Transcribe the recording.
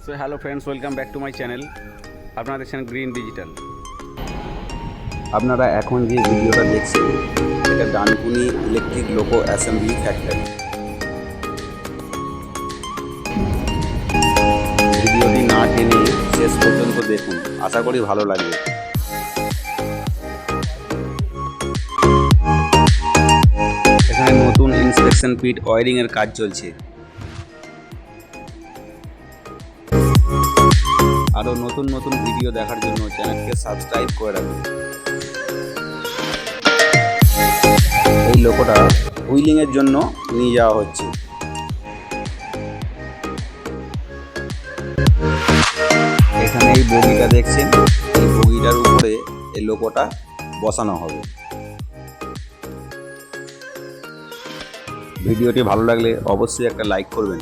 So hello friends, welcome back to my channel. আপনারা দেখছেন green digital. আপনারা এখন যে ভিডিওটা দেখছেন এটা ডানকুনি ইলেকট্রিক লোকো অ্যাসেম্বলি ফ্যাক্টরি। ভিডিওটি না টেনে শেষ পর্যন্ত দেখুন, আশা করি ভালো লাগবে। এখানে নতুন ইন্সপেকশন পিট ওয়্যারিং এর কাজ চলছে। আরও নতুন নতুন ভিডিও দেখার জন্য চ্যানেলকে সাবস্ক্রাইব করে রাখুন। এই লোকোটা হুইলিং এর জন্য নিয়ে যাওয়া হচ্ছে। এখানে এই বগিটা দেখছেন, এই বগিটার উপরে এই লোকোটা বসানো হবে। ভিডিওটি ভালো লাগলে অবশ্যই একটা লাইক করবেন।